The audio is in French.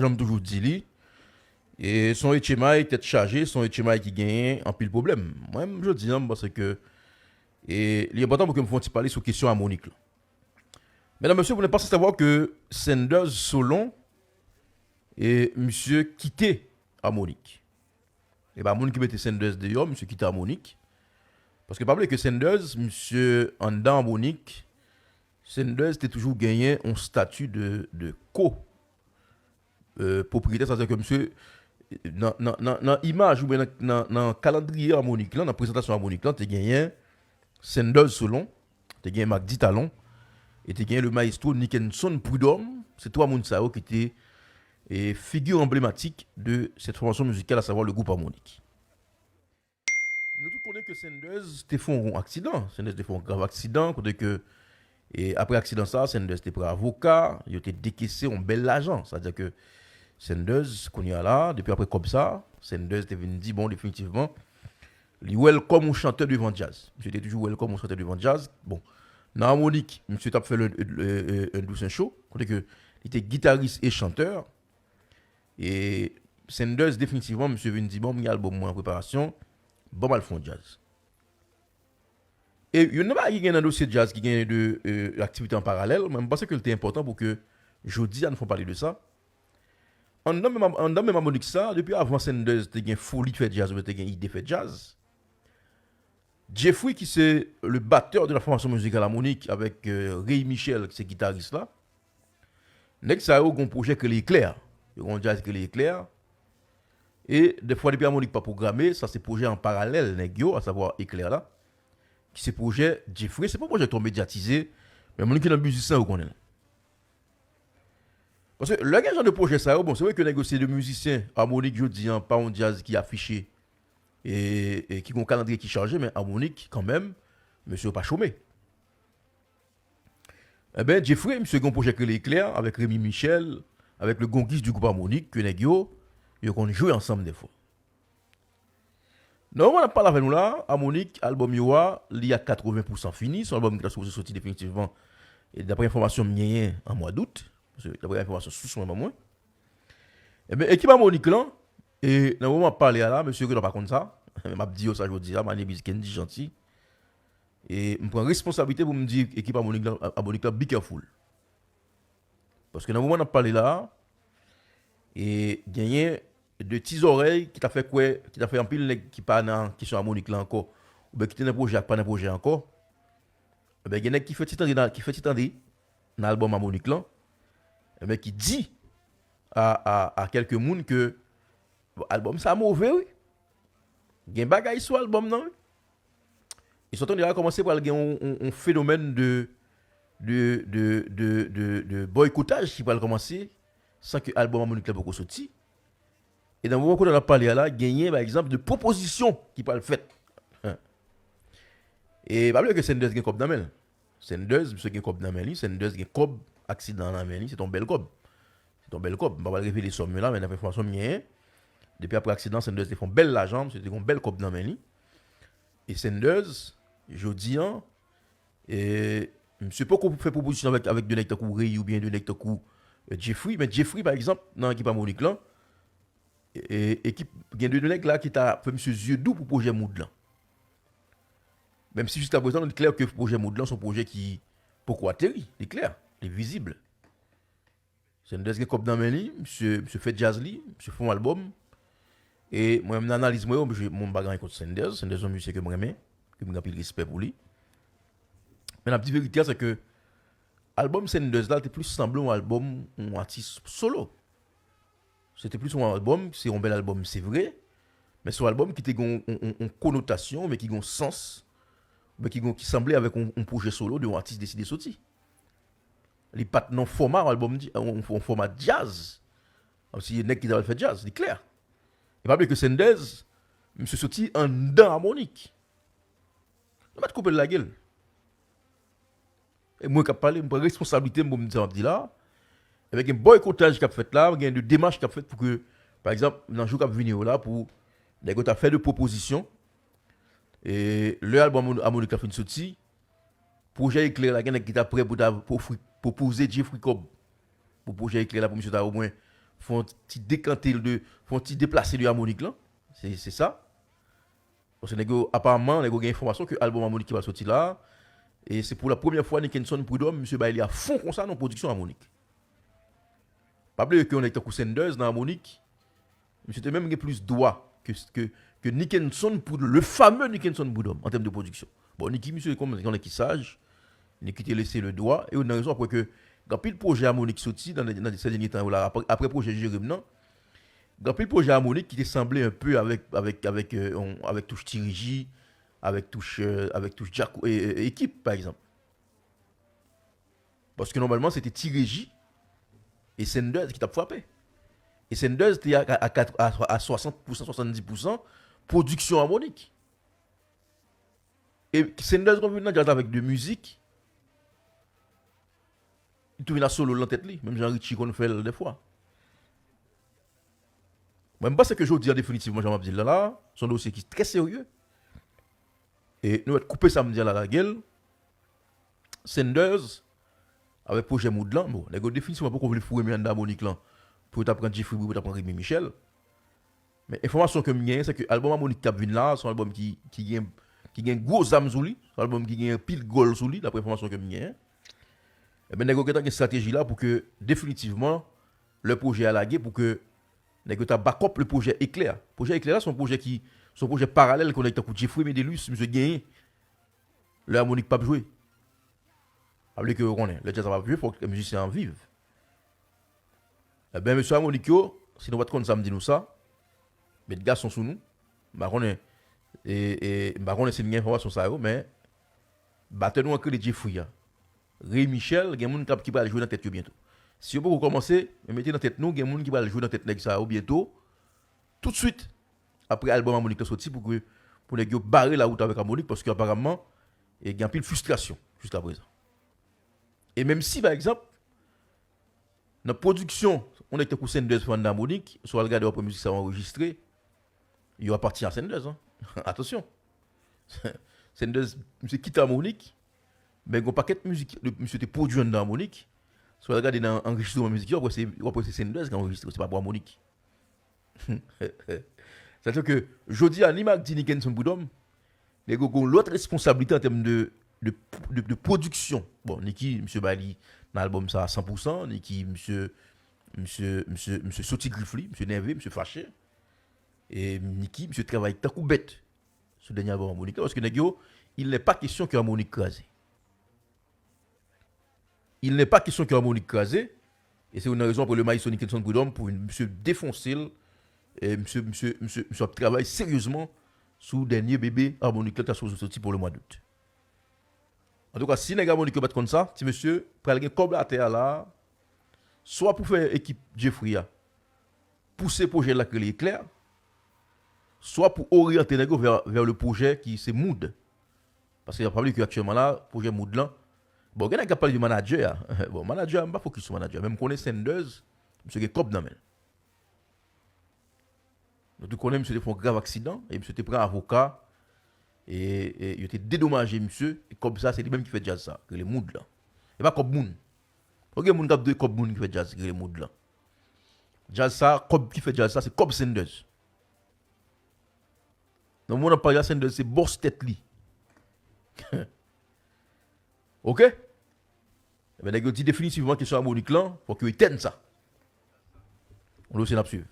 j'aime toujours dire, et son HMI tête chargée, son HMI qui gagne en pile problème. Moi, je dis, parce que et l'important pour que me fasse parler sur question harmonique. Là. Mesdames, messieurs, vous n'êtes pas sans savoir que Sanders Solon et monsieur quitté harmonique. Et bien, moun qui mettait Sanders dehors, monsieur quitté harmonique. Parce que pas que Sanders, monsieur en dedans harmonique, Sanders était toujours gagné un statut de co-propriétaire, c'est-à-dire que monsieur dans l'image ou bien dans le calendrier harmonique, dans la présentation harmonique, tu as gagné Sanders Solon, tu as gagné Magdi Talon, et tu as gagné le maestro Nickenson Prudhomme. C'est trois personnes qui étaient figure emblématique de cette formation musicale, à savoir le groupe harmonique. Nous tous connaissons que Sanders a fait un accident. Sanders a fait un grave accident. Et après l'accident, Sanders était pris avocat. Il a été décaissé un bel argent. C'est-à-dire que Sanders, qu'on y a là, depuis après comme ça, Sanders était venu dire, bon, définitivement, il est welcome au chanteur devant jazz. Monsieur était toujours welcome au chanteur devant jazz. Bon, dans harmonique, monsieur a fait un douce show. Il était guitariste et chanteur. Et Sanders, définitivement, monsieur venu dire, bon, il y a album en préparation. Bon, mal font jazz. Et il n'y a pas un dossier de jazz qui gagne de l'activité en parallèle, mais je pense que c'était important pour que jeudi, nous fassions parler de ça. En dans même harmonique ça, depuis avant Sanders, tu as une folie de faire jazz, tu as une idée de faire jazz. Jeffrey, qui c'est le batteur de la formation musicale harmonique avec Ray Michel, qui c'est guitariste là, Next, ça a un projet que l'éclair. Il y a un jazz que l'éclair. Et des fois, depuis harmonique pas programmé, ça c'est projet en parallèle, à savoir éclair là. Qui c'est projet Jeffrey, c'est pas un projet trop médiatisé, mais mon qui est dans le musicien, vous connaissez. Parce que le genre de projet, ça, bon, c'est vrai que négocier de musiciens harmonique, je dis, pas un jazz qui est affiché et qui a un calendrier qui change, mais harmonique, quand même, monsieur pas chômé. Eh bien, Jeffrey, monsieur, a un projet que l'éclair avec Rémi Michel, avec le gonguiste du groupe harmonique, que négio, ils ont joué ensemble des fois. Non, on n'a pas la nous là, harmonique, album Yoa, il y a 80% fini, son album qui a sorti définitivement, et d'après information mienne en mois d'août, d'après information sous son moment. Eh bien, équipe harmonique là, et dans le moment où on parle là, monsieur qui n'a pas contre ça, m'a dit ça, je dis là, ma name is Kendi gentil. Et je prends responsabilité pour me dire équipe harmonique là, be careful. Parce que dans le moment où on parle là, et gagner de petites oreilles qui t'a fait quoi, qui t'a fait un pile qui pas dans question harmonique là encore, ou bien qui était dans projet, pas dans projet encore. Eh bien, il y a qui fait tendre dans l'album harmonique là, eh bien, qui dit à quelques monde que l'album ça mauvais, oui. Il y a un bagage sur l'album non. Ils sont en train de commencer par un phénomène de boycottage qui va commencer sans que l'album harmonique là soit sorti. Et dans le moment où on a parlé là, gagner par exemple de propositions qui parlent fait. Et pas que Sanders gagne cob dans mel. Sanders, monsieur gagne cob dans mel, Sanders gagne cob accident dans mel, c'est ton bel cob. C'est ton bel cob. On va pas révéler les sommes là, mais l'information mien. Depuis après l'accident, Sanders fait une belle jambe, c'était un bel cob dans mel. Et Sanders, je dis et monsieur pas qu'on fait proposition avec de lecteur Ray ou bien de lecteur Jeffrey, mais Jeffrey par exemple dans l'équipe harmonique là et équipe gagne de nèg là qui t'a fait monsieur yeux doux pour projet Mood là. Même si jusqu'à présent on est clair que le projet Mood là son projet qui pourquoi atterri, il est clair, il est visible. C'est un dessin comme dans mes monsieur fait jazz li, monsieur fait un album et moi même analyse moi mon bagage contre Sanders un monsieur que moi aime, que me grand respect pour lui. Mais la petite vérité c'est que album Sanders là était plus semblant à un album un artiste solo. C'était plus un album, c'est un bel album, c'est vrai. Mais c'est un album qui a une connotation, mais qui a un sens, mais qui semblait avec un projet solo de un artiste décidé de sortir. Il pas dans format album, un format jazz. Comme si il y a qui doit faire jazz, c'est clair. Il pas que Sanders, monsieur sorti en dedans harmonique. Je vais te couper la gueule. Et moi qui parlé, je prends responsabilité pour me dire là. Avec un boycottage qui a fait là, il y a une démarche qui a fait pour que, par exemple, dans le jour qui a venu là, pour des gars fait de propositions, et le album harmonique a fait une sortie, projet éclair là, qui est prêt pour proposer Jeffrey Cobb, pour projet éclair là, pour monsieur au moins font décanter font déplacer de harmonique là. C'est ça. Parce que apparemment, il y a une information que l'album harmonique qui va sortir là. Et c'est pour la première fois Nickenson Prudhomme, M. Bailey à fond comme ça dans la production harmonique. Pas oublier qu'on est avec Sanders dans harmonique. M. était même plus droit que Nickenson Prudhomme, le fameux Nickenson Prudhomme en termes de production. Bon, Nicky, monsieur, comme on est qui sage, il a laissé le droit. Et on a raison après que, quand pile projet harmonique sorti dans ces derniers temps, après projet Jérémy, non? Quand pile projet harmonique qui était semblé un peu avec touche Tirigi, avec touche Jack et équipe, par exemple. Parce que normalement, c'était Tirigi et Sanders qui t'a frappé. Et Sanders était à 60%, 70% production harmonique. Et Sanders, quand il avec de musique, il tourne la solo dans la tête, même Jean-Richie qu'on fait des fois. Moi, je pense que je dis définitivement, Jean-Abdil là, son dossier qui est très sérieux. Et nous allons couper samedi à la gueule. Sanders, avec projet Moudlan, bon, les gars, définitivement, pourquoi vous voulez fouiller Miranda Monique là, pour t'apprendre Jeffrey, pour t'apprendre Rémi Michel. Mais l'information que j'ai, c'est que l'album Monique Capvin là, c'est un album qui a gros âme sous lui, c'est un album qui a pile goal sous lui, d'après l'information que j'ai. Et bien, nous avons une stratégie là pour que, définitivement, le projet à la guerre, pour que nous avons backup le projet Éclair. Le projet Éclair, c'est un projet parallèle qu'on a avec Jeffrey Medelus, M. Gagné. Le harmonique pas joué. Avec que on est, le jazz va jouer, il faut que les musiciens en vivent. Eh bien, M. Harmonico, si nous va te samedi nous ça, mais les gars sont sous nous. Et c'est une information ça, mais battez-nous encore les Jeffrey. Ray Michel, il y a des gens qui vont jouer dans la tête bientôt. Si vous pouvez commencer, mettez dans la tête nous, il y a des gens qui vont jouer dans la tête ça bientôt. Tout de suite, après l'album Harmonique sorti, pour les gars barrer la route avec Harmonique, parce qu'apparemment, il y a un peu de frustration jusqu'à présent. Et même si, par exemple, dans la production, on était pour Sanders pour Harmonique, soit regarder après musique ça enregistré, il y aura parti à Sanders. Hein. Attention. Sanders, monsieur quitte Harmonique, mais il y a un paquet de musique, monsieur était produit dans Harmonique, soit regarder dans l'enregistrement de musique, après c'est Sanders qui enregistre, c'est pas pour Harmonique. C'est-à-dire que, je dis à Nimak Nickenson Prudhomme, les gars ont l'autre responsabilité en termes de production. Bon, Niki, M. Bali, dans l'album ça à 100%, Niki, M. Soti Griffly, M. Nervé, M. Fâché, et Niki, M. travaille tant coup bête sur le dernier album Harmonique, parce que Negio, il n'est pas question que Harmonique crasé. Il n'est pas question que Harmonique crasé, et c'est une raison pour le maïs Nickenson Prudhomme pour M. défoncer, et M. travaille sérieusement sur le dernier bébé Harmonique qui a sorti pour le mois d'août. En tout cas, si les gars vont battre comme ça, si monsieur prend le comme la terre là, soit pour faire équipe Jeffrey, pousser le projet là que est clair, soit pour orienter les gars vers le projet qui c'est Mood. Parce qu'il y a pas que actuellement là, projet Mood là, bon, il y a qui parle du manager. Bon, manager, je ne vais pas focus sur manager. Même qu'on est Sanders, monsieur qui est cop dans le. Donc, tu connais monsieur qui fait un grave accident, et monsieur qui prend un avocat. Et il était dédommagé, monsieur. Et comme ça, c'est lui-même qui fait jazz ça, que les moods là. Et pas comme moun. Ok, moun kap de comme moun qui fait jazz, que les moods là. Jazz ça, comme qui fait jazz ça, c'est comme Sanders. Donc, mon parle de Sanders, c'est boss tête li. Ok? Mais il dit définitivement que sur Harmonique là, faut qu'il éteigne ça. On doit aussi la suivre.